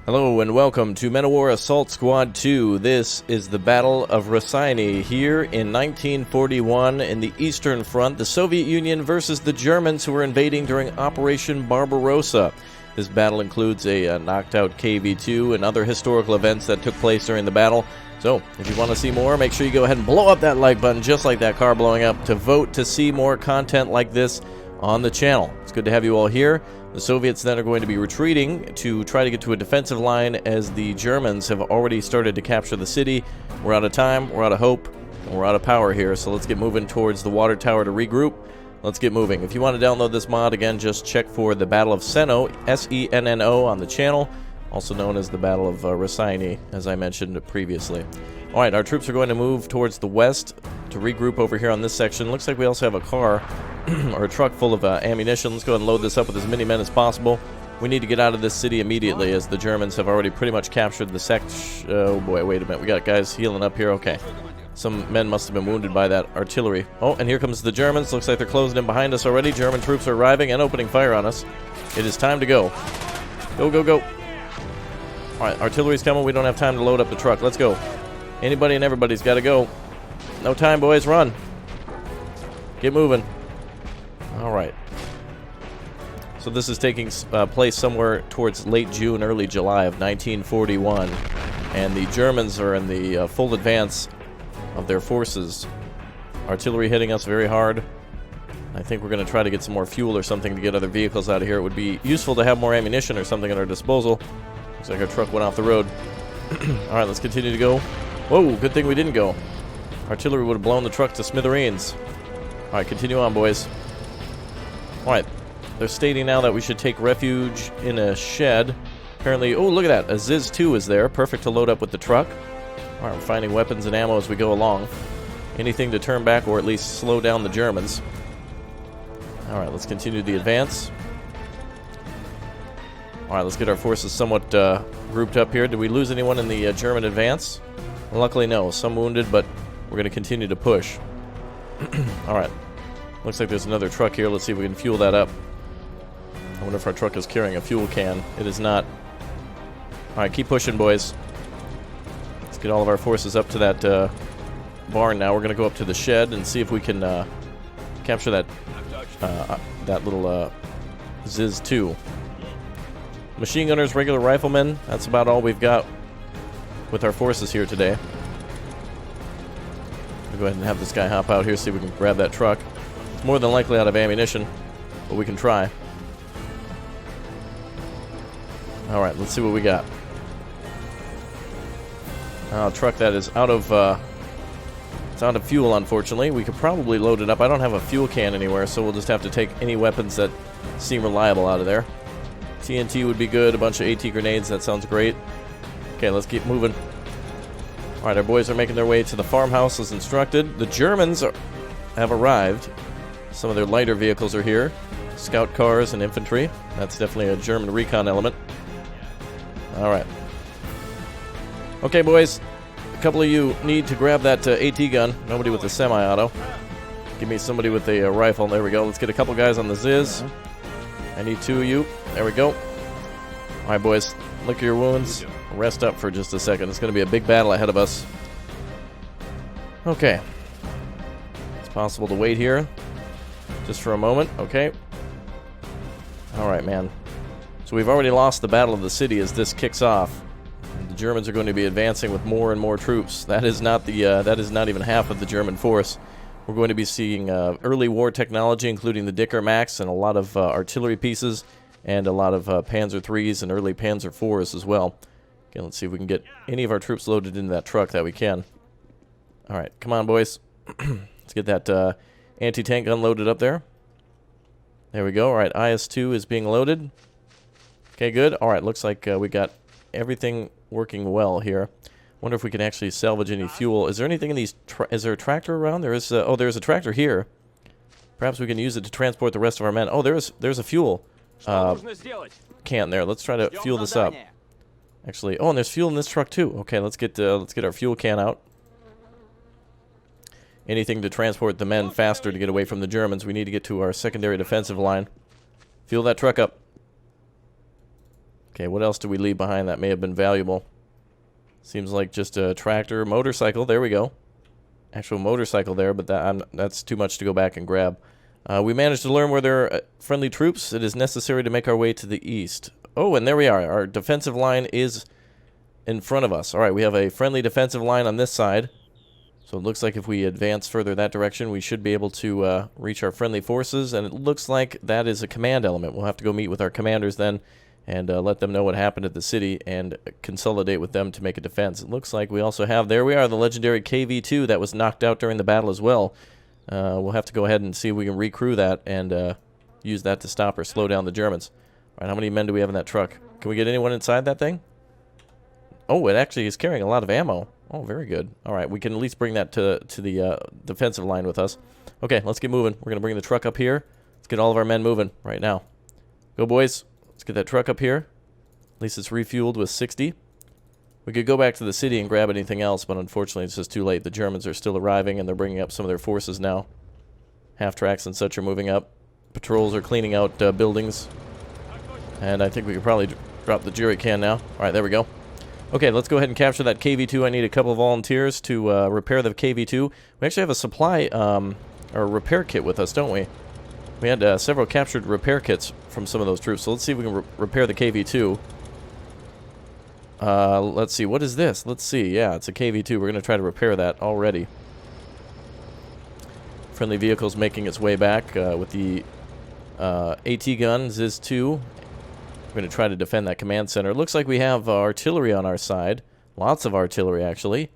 Hello and welcome to Men of War Assault Squad 2. This is the Battle of Raseiniai here in 1941 in the Eastern Front, the Soviet Union versus the Germans who were invading during Operation Barbarossa. This battle includes a knocked-out KV-2 and other historical events that took place during the battle. So, if you want to see more, make sure you go ahead and blow up that like button just like that car blowing up to vote to see more content like this on the channel. It's good to have you all here. The Soviets then are going to be retreating to try to get to a defensive line as the Germans have already started to capture the city. We're out of time, we're out of hope, and we're out of power here, so let's get moving towards the water tower to regroup. Let's get moving. If you want to download this mod, again, just check for the Battle of Senno, S-E-N-N-O, on the channel, also known as the Battle of Raseiniai, as I mentioned previously. Alright, our troops are going to move towards the west to regroup over here on this section. Looks like we also have a car or a truck full of ammunition. Let's go ahead and load this up with as many men as possible. We need to get out of this city immediately as the Germans have already pretty much captured the section. Oh boy, wait a minute. We got guys healing up here. Okay. Some men must have been wounded by that artillery. Oh, and here comes the Germans. Looks like they're closing in behind us already. German troops are arriving and opening fire on us. It is time to go. Go, go, go. Alright, artillery's coming. We don't have time to load up the truck. Let's go. Anybody and everybody's got to go. No time, boys. Run. Get moving. Alright. So this is taking place somewhere towards late June, early July of 1941. And the Germans are in the full advance of their forces. Artillery hitting us very hard. I think we're going to try to get some more fuel or something to get other vehicles out of here. It would be useful to have more ammunition or something at our disposal. Looks like our truck went off the road. Alright, let's continue to go. Whoa, good thing we didn't go. Artillery would have blown the truck to smithereens. Alright, continue on, boys. Alright, they're stating now that we should take refuge in a shed. Apparently, oh, look at that. A ZIS-2 is there. Perfect to load up with the truck. Alright, we're finding weapons and ammo as we go along. Anything to turn back or at least slow down the Germans. Alright, let's continue the advance. Alright, let's get our forces somewhat grouped up here. Did we lose anyone in the German advance? Luckily, no. Some wounded, but we're going to continue to push. Alright. Looks like there's another truck here. Let's see if we can fuel that up. I wonder if our truck is carrying a fuel can. It is not. Alright, keep pushing, boys. Let's get all of our forces up to that barn now. We're going to go up to the shed and see if we can capture that that little ZIS-2. Machine gunners, regular riflemen. That's about all we've got with our forces here today. We'll go ahead and have this guy hop out here, see if we can grab that truck. It's more than likely out of ammunition, but we can try. Alright, let's see what we got. A truck that is out of it's out of fuel, unfortunately. We could probably load it up. I don't have a fuel can anywhere, so we'll just have to take any weapons that seem reliable out of there. TNT would be good, a bunch of AT grenades, that sounds great. Okay, let's keep moving. Alright, our boys are making their way to the farmhouse as instructed. The Germans have arrived. Some of their lighter vehicles are here. Scout cars and infantry. That's definitely a German recon element. Alright. Okay, boys. A couple of you need to grab that AT gun. Nobody with a semi-auto. Give me somebody with a rifle. There we go. Let's get a couple guys on the ZIS. I need two of you. There we go. Alright, boys. Lick your wounds. Rest up for just a second. It's going to be a big battle ahead of us. Okay. It's possible to wait here. Just for a moment. Okay. Alright, man. So we've already lost the battle of the city as this kicks off. The Germans are going to be advancing with more and more troops. That is not the that is not even half of the German force. We're going to be seeing early war technology, including the Dicker Max and a lot of artillery pieces, and a lot of Panzer IIIs and early Panzer IVs as well. Okay, let's see if we can get any of our troops loaded into that truck that we can. Alright, come on, boys. Let's get that anti-tank gun loaded up there. There we go. Alright, IS-2 is being loaded. Okay, good. Alright, looks like we got everything working well here. Wonder if we can actually salvage any fuel. Is there anything in these... is there a tractor around? There is... oh, there's a tractor here. Perhaps we can use it to transport the rest of our men. Oh, there's a fuel can there. Let's try to fuel this up. Actually... oh, and there's fuel in this truck, too. Okay, let's get our fuel can out. Anything to transport the men faster to get away from the Germans. We need to get to our secondary defensive line. Fuel that truck up. Okay, what else do we leave behind that may have been valuable? Seems like just a tractor, motorcycle. There we go. Actual motorcycle there, but that's too much to go back and grab. We managed to learn where there are friendly troops. It is necessary to make our way to the east. Oh, and there we are. Our defensive line is in front of us. All right, we have a friendly defensive line on this side. So it looks like if we advance further that direction, we should be able to reach our friendly forces. And it looks like that is a command element. We'll have to go meet with our commanders then and let them know what happened at the city and consolidate with them to make a defense. It looks like we also have, there we are, the legendary KV-2 that was knocked out during the battle as well. We'll have to go ahead and see if we can recrew that and use that to stop or slow down the Germans. All right, how many men do we have in that truck? Can we get anyone inside that thing? Oh, it actually is carrying a lot of ammo. Oh, very good. All right, we can at least bring that to the defensive line with us. Okay, let's get moving. We're going to bring the truck up here. Let's get all of our men moving right now. Go, boys. Let's get that truck up here. At least it's refueled with 60. We could go back to the city and grab anything else, but unfortunately it's just too late. The Germans are still arriving, and they're bringing up some of their forces now. Half-tracks and such are moving up. Patrols are cleaning out buildings. And I think we could probably drop the jerry can now. All right, there we go. Okay, let's go ahead and capture that KV-2. I need a couple of volunteers to repair the KV-2. We actually have a supply or repair kit with us, don't we? We had several captured repair kits from some of those troops, so let's see if we can repair the KV-2. Let's see, what is this? Let's see, yeah, it's a KV-2. We're going to try to repair that already. Friendly vehicles making its way back with the AT gun, ZIS-2. We're going to try to defend that command center. It looks like we have artillery on our side. Lots of artillery, actually.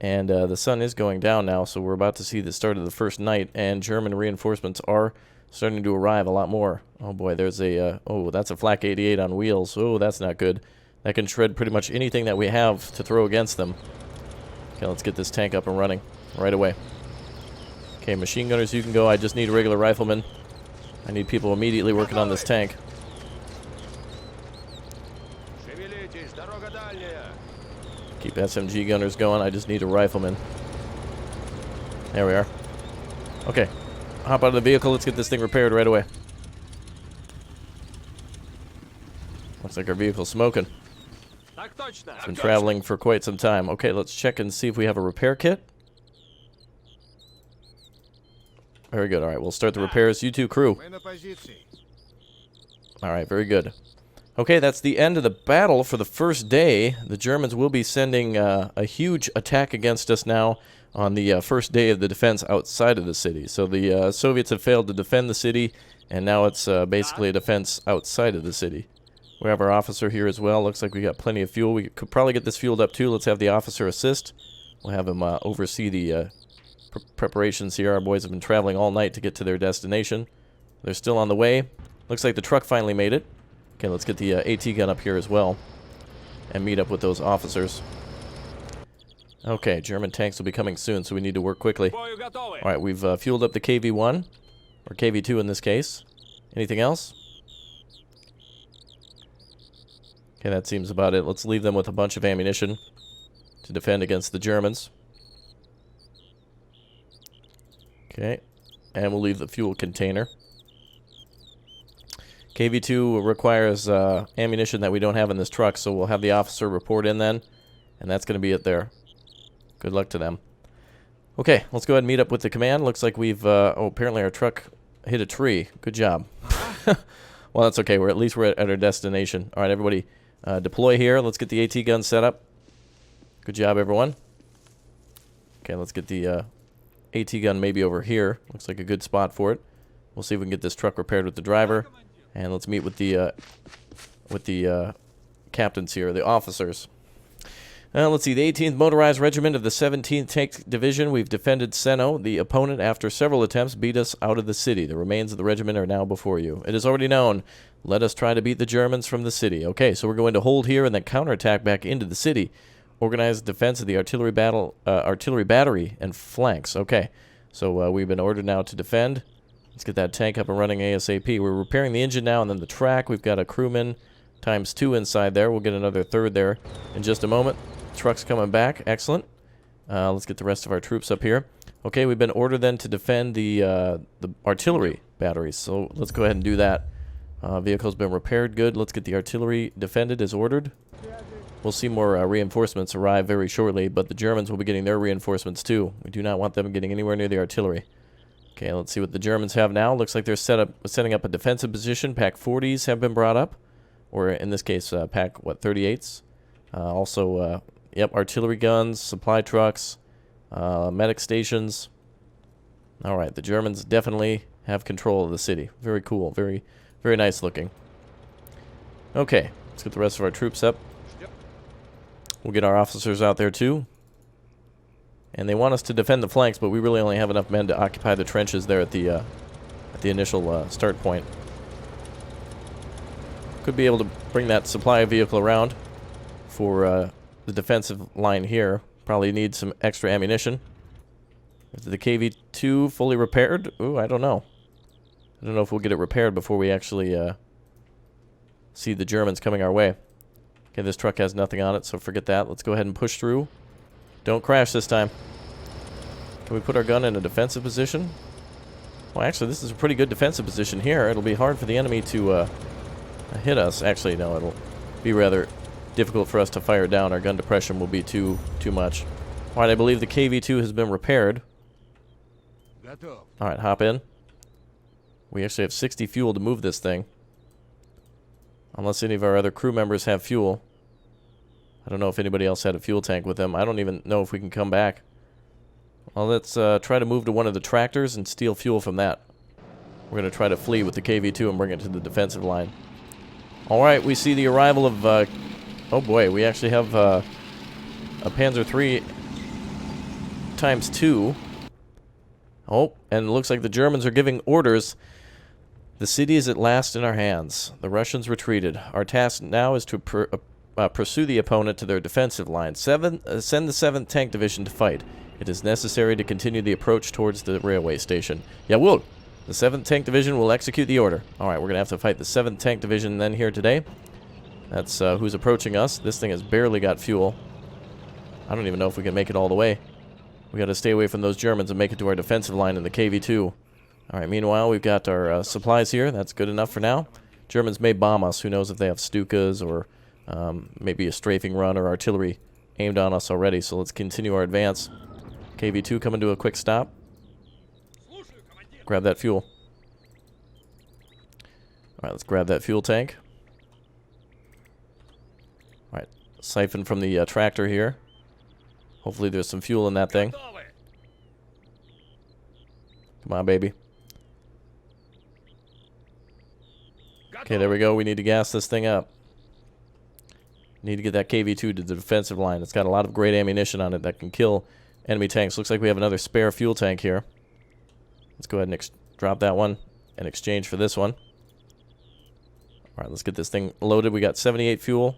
And the sun is going down now, so we're about to see the start of the first night, and German reinforcements are starting to arrive a lot more. Oh boy, there's a, oh, that's a Flak 88 on wheels. Oh, that's not good. That can shred pretty much anything that we have to throw against them. Okay, let's get this tank up and running right away. Okay, machine gunners, you can go. I just need a regular rifleman. I need people immediately working on this tank. Keep SMG gunners going. I just need a rifleman. There we are. Okay. Hop out of the vehicle. Let's get this thing repaired right away. Looks like our vehicle's smoking. It's been traveling for quite some time. Okay, let's check and see if we have a repair kit. Very good. All right, we'll start the repairs. You two, crew. All right, very good. Okay, that's the end of the battle for the first day. The Germans will be sending a huge attack against us now on the first day of the defense outside of the city. So the Soviets have failed to defend the city, and now it's basically a defense outside of the city. We have our officer here as well. Looks like we got plenty of fuel. We could probably get this fueled up too. Let's have the officer assist. We'll have him oversee the preparations here. Our boys have been traveling all night to get to their destination. They're still on the way. Looks like the truck finally made it. Okay, let's get the AT gun up here as well and meet up with those officers. Okay, German tanks will be coming soon, so we need to work quickly. All right, we've fueled up the KV-1, or KV-2 in this case. Anything else? Okay, that seems about it. Let's leave them with a bunch of ammunition to defend against the Germans. Okay, and we'll leave the fuel container. KV-2 requires ammunition that we don't have in this truck, so we'll have the officer report in then, and that's going to be it there. Good luck to them. Okay, let's go ahead and meet up with the command. Looks like we've, oh, apparently our truck hit a tree. Good job. Well, that's okay. At least we're at our destination. All right, everybody, deploy here. Let's get the AT gun set up. Good job, everyone. Okay, let's get the AT gun maybe over here. Looks like a good spot for it. We'll see if we can get this truck repaired with the driver. And let's meet with the captains here, the officers. Let's see, the 18th Motorized Regiment of the 17th Tank Division. We've defended Seno. The opponent, after several attempts, beat us out of the city. The remains of the regiment are now before you. It is already known. Let us try to beat the Germans from the city. Okay, so we're going to hold here and then counterattack back into the city. Organize defense of the artillery battery and flanks. Okay, so we've been ordered now to defend. Let's get that tank up and running ASAP. We're repairing the engine now and then the track. We've got a crewman ×2 inside there. We'll get another third there in just a moment. Truck's coming back. Excellent. Let's get the rest of our troops up here. Okay, we've been ordered then to defend the artillery batteries. So let's go ahead and do that. Vehicle's been repaired. Good. Let's get the artillery defended as ordered. We'll see more reinforcements arrive very shortly, but the Germans will be getting their reinforcements too. We do not want them getting anywhere near the artillery. Okay, let's see what the Germans have now. Looks like they're setting up a defensive position. Pack 40s have been brought up. Or in this case, pack, 38s. Also, yep, artillery guns, supply trucks, medic stations. Alright, the Germans definitely have control of the city. Very cool. Very, very nice looking. Okay, let's get the rest of our troops up. We'll get our officers out there too. And they want us to defend the flanks, but we really only have enough men to occupy the trenches there at the initial start point. Could be able to bring that supply vehicle around for the defensive line here. Probably need some extra ammunition. Is the KV-2 fully repaired? Ooh, I don't know. I don't know if we'll get it repaired before we actually see the Germans coming our way. Okay, this truck has nothing on it, so forget that. Let's go ahead and push through. Don't crash this time. Can we put our gun in a defensive position? Well, actually, this is a pretty good defensive position here. It'll be hard for the enemy to hit us. Actually, no, it'll be rather difficult for us to fire down. Our gun depression will be too much. Alright, I believe the KV-2 has been repaired. Alright, hop in. We actually have 60 fuel to move this thing. Unless any of our other crew members have fuel. I don't know if anybody else had a fuel tank with them. I don't even know if we can come back. Well, let's try to move to one of the tractors and steal fuel from that. We're going to try to flee with the KV-2 and bring it to the defensive line. Alright, we see the arrival of... oh boy, we actually have a Panzer III ×2. Oh, and it looks like the Germans are giving orders. The city is at last in our hands. The Russians retreated. Our task now is to pursue the opponent to their defensive line. Send the 7th Tank Division to fight. It is necessary to continue the approach towards the railway station. Jawohl! The 7th Tank Division will execute the order. Alright, we're going to have to fight the 7th Tank Division then here today. That's who's approaching us. This thing has barely got fuel. I don't even know if we can make it all the way. We got to stay away from those Germans and make it to our defensive line in the KV-2. Alright, meanwhile, we've got our supplies here. That's good enough for now. Germans may bomb us. Who knows if they have Stukas or maybe a strafing run or artillery aimed on us already. So let's continue our advance. KV-2 coming to a quick stop. Grab that fuel. Alright, let's grab that fuel tank. Alright, siphon from the tractor here. Hopefully there's some fuel in that thing. Come on, baby. Okay, there we go. We need to gas this thing up. Need to get that KV-2 to the defensive line. It's got a lot of great ammunition on it that can kill enemy tanks. Looks like we have another spare fuel tank here. Let's go ahead and drop that one in exchange for this one. Alright, let's get this thing loaded. We got 78 fuel.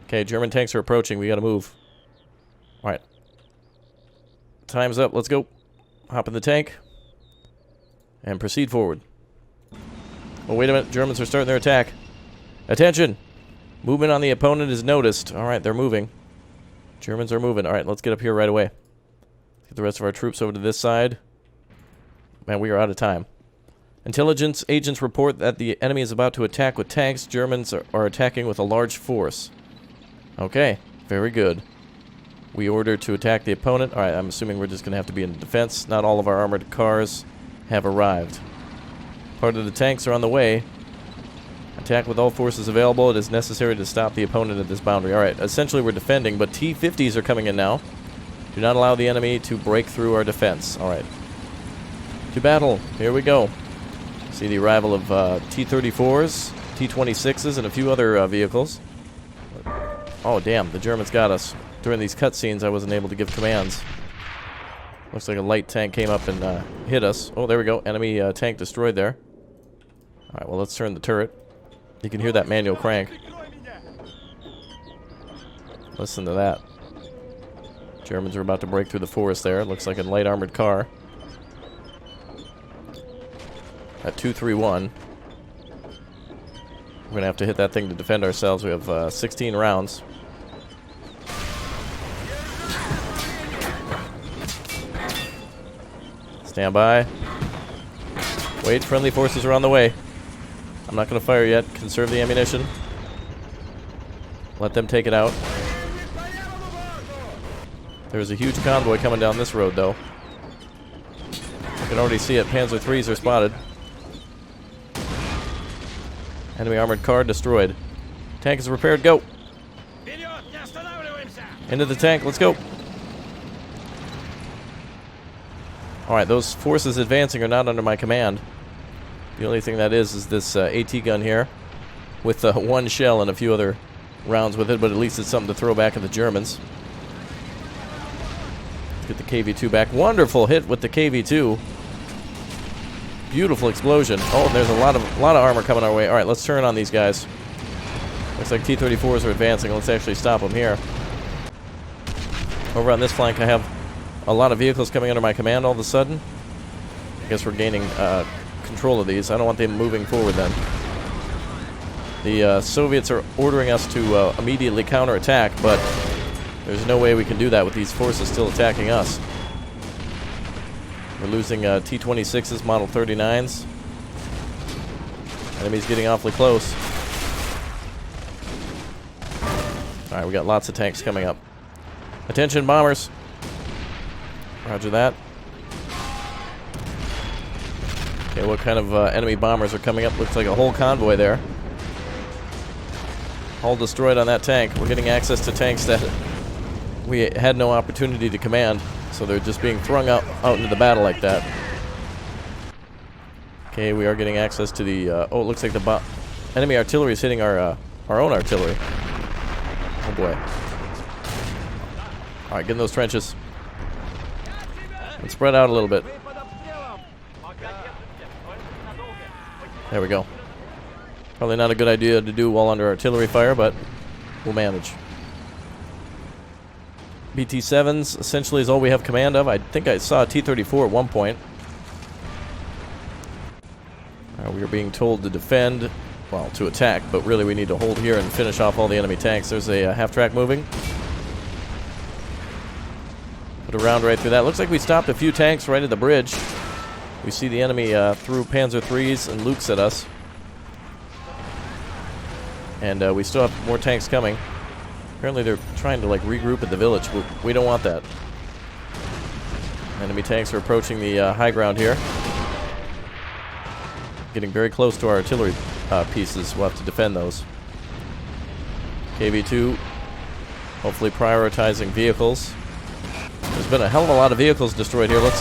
Okay, German tanks are approaching. We gotta move. Alright. Time's up. Let's go. Hop in the tank. And proceed forward. Oh, wait a minute. Germans are starting their attack. Attention! Movement on the opponent is noticed. Alright, they're moving. Germans are moving. Alright, let's get up here right away. Get the rest of our troops over to this side. Man, we are out of time. Intelligence agents report that the enemy is about to attack with tanks. Germans are attacking with a large force. Okay, very good. We order to attack the opponent. Alright, I'm assuming we're just going to have to be in defense. Not all of our armored cars have arrived. Part of the tanks are on the way. Attack with all forces available. It is necessary to stop the opponent at this boundary. Alright, essentially we're defending, but T-50s are coming in now. Do not allow the enemy to break through our defense. Alright. To battle. Here we go. See the arrival of T-34s, T-26s, and a few other vehicles. Oh, damn. The Germans got us. During these cutscenes, I wasn't able to give commands. Looks like a light tank came up and hit us. Oh, there we go. Enemy tank destroyed there. Alright, well, let's turn the turret. You can hear that manual crank. Listen to that. Germans are about to break through the forest there. Looks like a light armored car. At 231. We're going to have to hit that thing to defend ourselves. We have 16 rounds. Stand by. Wait, friendly forces are on the way. I'm not going to fire yet. Conserve the ammunition. Let them take it out. There's a huge convoy coming down this road, though. I can already see it. Panzer IIIs are spotted. Enemy armored car destroyed. Tank is repaired. Go. Into the tank. Let's go. Alright, those forces advancing are not under my command. The only thing that is this AT gun here with one shell and a few other rounds with it, but at least it's something to throw back at the Germans. Let's get the KV-2 back. Wonderful hit with the KV-2. Beautiful explosion. Oh, and there's a lot of armor coming our way. Alright, let's turn on these guys. Looks like T-34s are advancing. Let's actually stop them here. Over on this flank, I have a lot of vehicles coming under my command all of a sudden. I guess we're gaining control of these. I don't want them moving forward then. The Soviets are ordering us to immediately counterattack, but there's no way we can do that with these forces still attacking us. We're losing T-26s, Model 39s. Enemy's getting awfully close. Alright, we got lots of tanks coming up. Attention, bombers. Roger that. Okay, what kind of enemy bombers are coming up? Looks like a whole convoy there. All destroyed on that tank. We're getting access to tanks that we had no opportunity to command, so they're just being thrown out into the battle like that. Okay, we are getting access to the... oh, it looks like the enemy artillery is hitting our own artillery. Oh boy. Alright, get in those trenches. And spread out a little bit. There we go. Probably not a good idea to do while under artillery fire, but we'll manage. BT-7s essentially is all we have command of. I think I saw a T-34 at one point. We are being told to defend, well, to attack, but really we need to hold here and finish off all the enemy tanks. There's a half-track moving. Put a round right through that. Looks like we stopped a few tanks right at the bridge. We see the enemy threw Panzer IIIs and Lukes at us. And we still have more tanks coming. Apparently they're trying to like regroup at the village. We don't want that. Enemy tanks are approaching the high ground here. Getting very close to our artillery pieces. We'll have to defend those. KV-2 hopefully prioritizing vehicles. There's been a hell of a lot of vehicles destroyed here. Let's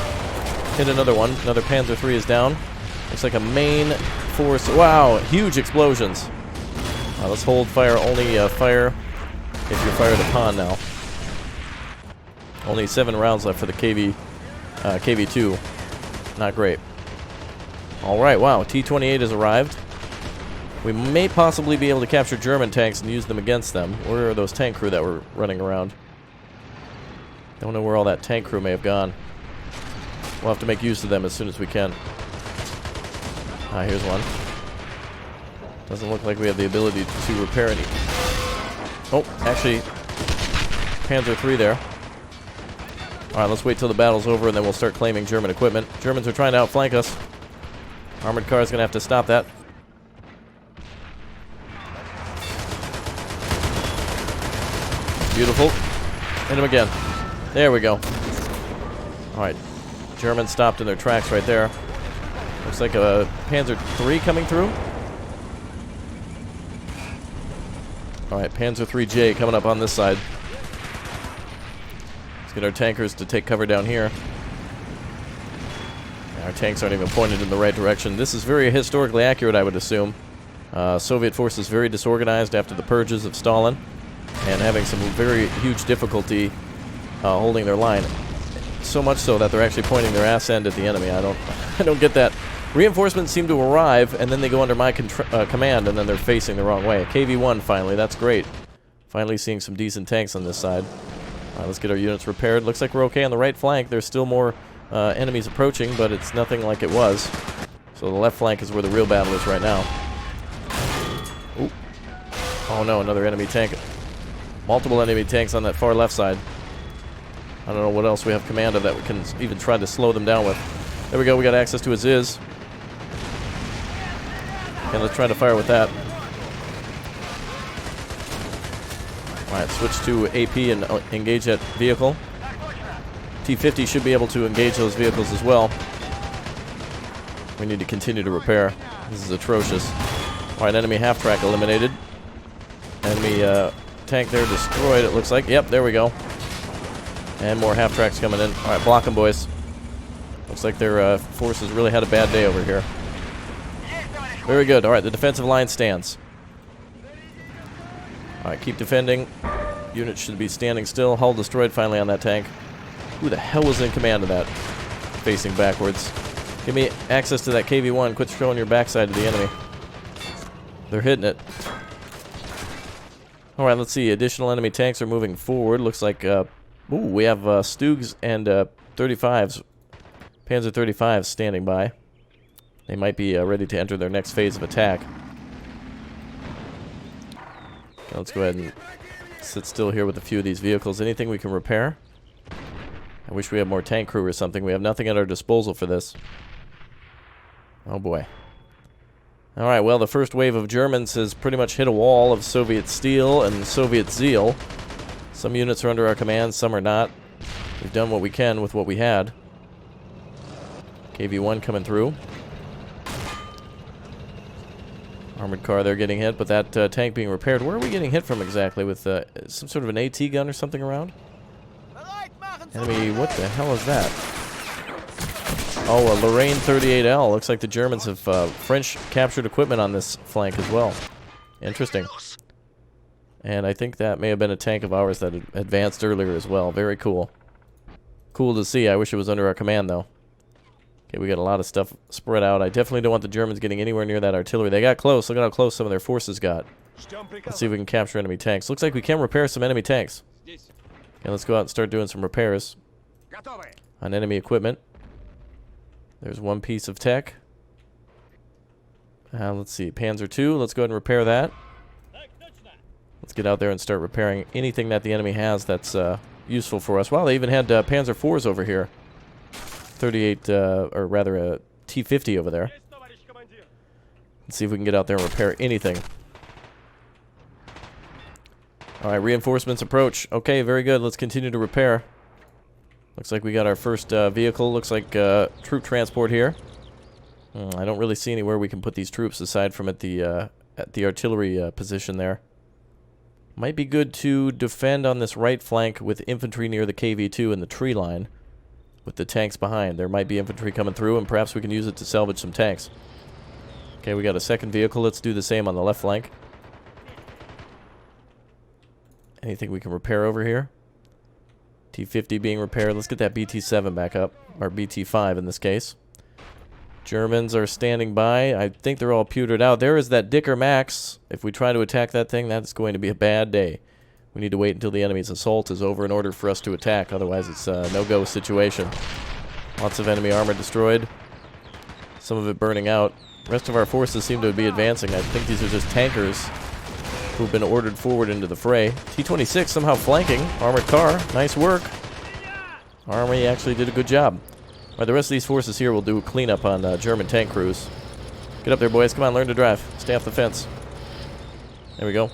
hit another one. Another Panzer III is down. Looks like a main force. Wow, huge explosions. Let's hold fire. Only fire if you're fired upon now. Only 7 rounds left for the KV-2. Not great. Alright, wow. T-28 has arrived. We may possibly be able to capture German tanks and use them against them. Where are those tank crew that were running around? Don't know where all that tank crew may have gone. We'll have to make use of them as soon as we can. Here's one. Doesn't look like we have the ability to repair any. Oh, actually, Panzer III there. Alright, let's wait till the battle's over and then we'll start claiming German equipment. Germans are trying to outflank us. Armored car is going to have to stop that. Beautiful. Hit him again. There we go. Alright. Germans stopped in their tracks right there. Looks like a Panzer III coming through. Alright, Panzer IIIJ coming up on this side. Let's get our tankers to take cover down here. Our tanks aren't even pointed in the right direction. This is very historically accurate, I would assume. Soviet forces very disorganized after the purges of Stalin and having some very huge difficulty holding their line. So much so that they're actually pointing their ass end at the enemy. I don't get that. Reinforcements seem to arrive and then they go under my command and then they're facing the wrong way. KV-1 finally, that's great. Finally seeing some decent tanks on this side. Alright, let's get our units repaired. Looks like we're okay on the right flank. There's still more enemies approaching, but it's nothing like it was. So the left flank is where the real battle is right now. Ooh. Oh no, another enemy tank. Multiple enemy tanks on that far left side. I don't know what else we have command of that we can even try to slow them down with. There we go, we got access to a Ziz. Okay, let's try to fire with that. Alright, switch to AP and engage that vehicle. T-50 should be able to engage those vehicles as well. We need to continue to repair. This is atrocious. Alright, enemy half-track eliminated. Enemy tank there destroyed, it looks like. Yep, there we go. And more half-tracks coming in. Alright, block them, boys. Looks like their forces really had a bad day over here. Very good. Alright, the defensive line stands. Alright, keep defending. Unit should be standing still. Hull destroyed finally on that tank. Who the hell was in command of that? Facing backwards. Give me access to that KV-1. Quit showing your backside to the enemy. They're hitting it. Alright, let's see. Additional enemy tanks are moving forward. Looks like, ooh, we have Stugs and 35s. Panzer 35s standing by. They might be ready to enter their next phase of attack. Okay, let's go ahead and sit still here with a few of these vehicles. Anything we can repair? I wish we had more tank crew or something. We have nothing at our disposal for this. Oh boy. Alright, well, the first wave of Germans has pretty much hit a wall of Soviet steel and Soviet zeal. Some units are under our command, some are not. We've done what we can with what we had. KV-1 coming through. Armored car there getting hit, but that tank being repaired. Where are we getting hit from exactly? With some sort of an AT gun or something around? Enemy, what the hell is that? Oh, a Lorraine 38L. Looks like the Germans have French captured equipment on this flank as well. Interesting. And I think that may have been a tank of ours that had advanced earlier as well. Very cool. Cool to see. I wish it was under our command, though. Okay, we got a lot of stuff spread out. I definitely don't want the Germans getting anywhere near that artillery. They got close. Look at how close some of their forces got. Let's see if we can capture enemy tanks. Looks like we can repair some enemy tanks. Okay, let's go out and start doing some repairs on enemy equipment. There's one piece of tech. Let's see, Panzer II. Let's go ahead and repair that. Let's get out there and start repairing anything that the enemy has that's useful for us. Wow, they even had Panzer IVs over here. 38, or rather a T-50 over there. Let's see if we can get out there and repair anything. Alright, reinforcements approach. Okay, very good. Let's continue to repair. Looks like we got our first vehicle. Looks like troop transport here. I don't really see anywhere we can put these troops aside from at the artillery position there. Might be good to defend on this right flank with infantry near the KV-2 and the tree line. With the tanks behind. There might be infantry coming through, and perhaps we can use it to salvage some tanks. Okay, we got a second vehicle. Let's do the same on the left flank. Anything we can repair over here? T-50 being repaired. Let's get that BT-7 back up. Or BT-5 in this case. Germans are standing by. I think they're all pewtered out. There is that Dicker Max. If we try to attack that thing, that's going to be a bad day. We need to wait until the enemy's assault is over in order for us to attack. Otherwise, it's a no-go situation. Lots of enemy armor destroyed. Some of it burning out. The rest of our forces seem to be advancing. I think these are just tankers who've been ordered forward into the fray. T-26 somehow flanking. Armored car. Nice work. Army actually did a good job. All right, the rest of these forces here will do a cleanup on German tank crews. Get up there, boys. Come on, learn to drive. Stay off the fence. There we go.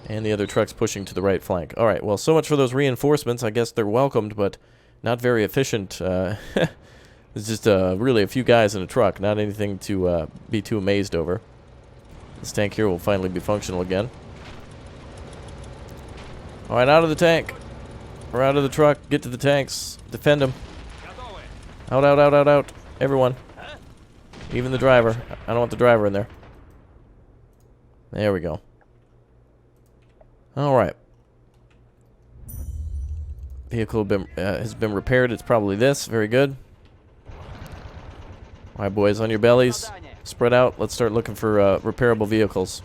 And the other truck's pushing to the right flank. All right, well, so much for those reinforcements. I guess they're welcomed, but not very efficient. It's just really a few guys in a truck, not anything to be too amazed over. This tank here will finally be functional again. All right, out of the tank. Or out of the truck. Get to the tanks. Defend them. Out, out, out, out, out. Everyone. Even the driver. I don't want the driver in there. There we go. Alright. Vehicle has been repaired. It's probably this. Very good. Alright, boys, on your bellies. Spread out. Let's start looking for repairable vehicles.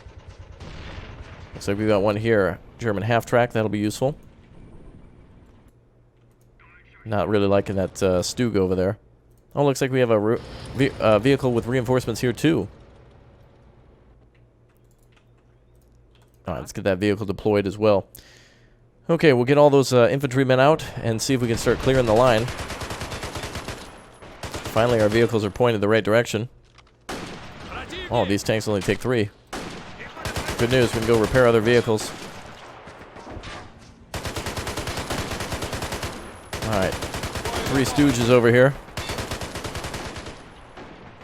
Looks like we've got one here. German half-track. That'll be useful. Not really liking that Stug over there. Oh, looks like we have a vehicle with reinforcements here, too. Alright, let's get that vehicle deployed as well. Okay, we'll get all those infantrymen out and see if we can start clearing the line. Finally, our vehicles are pointed the right direction. Oh, these tanks only take 3. Good news, we can go repair other vehicles. Alright. 3 stooges over here.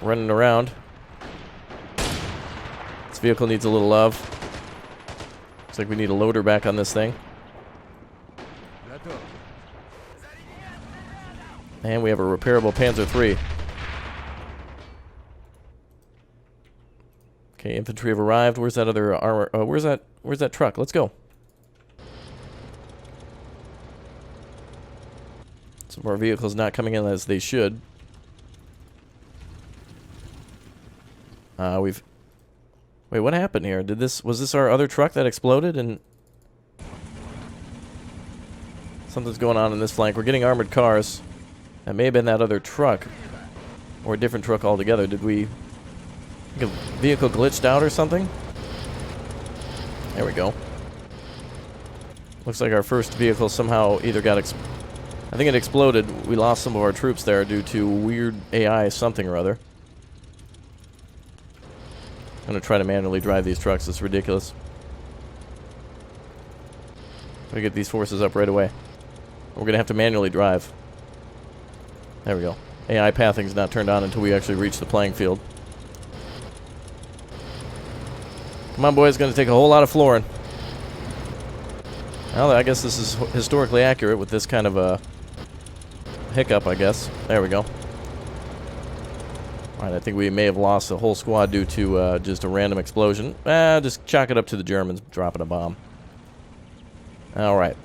Running around. This vehicle needs a little love. Looks like we need a loader back on this thing. And we have a repairable Panzer III. Okay, infantry have arrived. Where's that other armor? Where's that truck? Let's go. Some more vehicles not coming in as they should. Wait, what happened here? Was this our other truck that exploded? And something's going on in this flank. We're getting armored cars. That may have been that other truck. Or a different truck altogether. Did we... think a vehicle glitched out or something? There we go. Looks like our first vehicle somehow either got... I think it exploded. We lost some of our troops there due to weird AI something or other. I'm going to try to manually drive these trucks. It's ridiculous. We get these forces up right away. We're going to have to manually drive. There we go. AI pathing is not turned on until we actually reach the playing field. Come on, boys. It's going to take a whole lot of flooring. Well, I guess this is historically accurate with this kind of a hiccup, I guess. There we go. Alright, I think we may have lost the whole squad due to just a random explosion. Just chalk it up to the Germans dropping a bomb. Alright.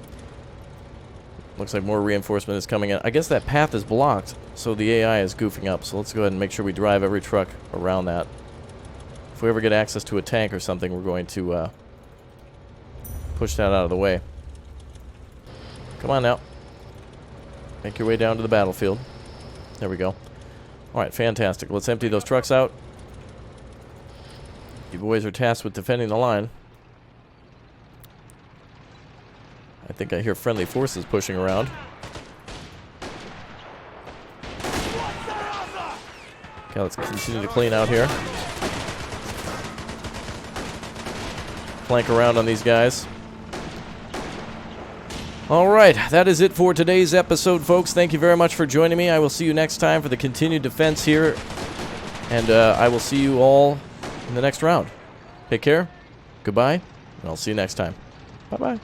Looks like more reinforcement is coming in. I guess that path is blocked, so the AI is goofing up. So let's go ahead and make sure we drive every truck around that. If we ever get access to a tank or something, we're going to push that out of the way. Come on now. Make your way down to the battlefield. There we go. Alright, fantastic. Let's empty those trucks out. You boys are tasked with defending the line. I think I hear friendly forces pushing around. Okay, let's continue to clean out here. Flank around on these guys. Alright, that is it for today's episode, folks. Thank you very much for joining me. I will see you next time for the continued defense here. And I will see you all in the next round. Take care. Goodbye. And I'll see you next time. Bye-bye.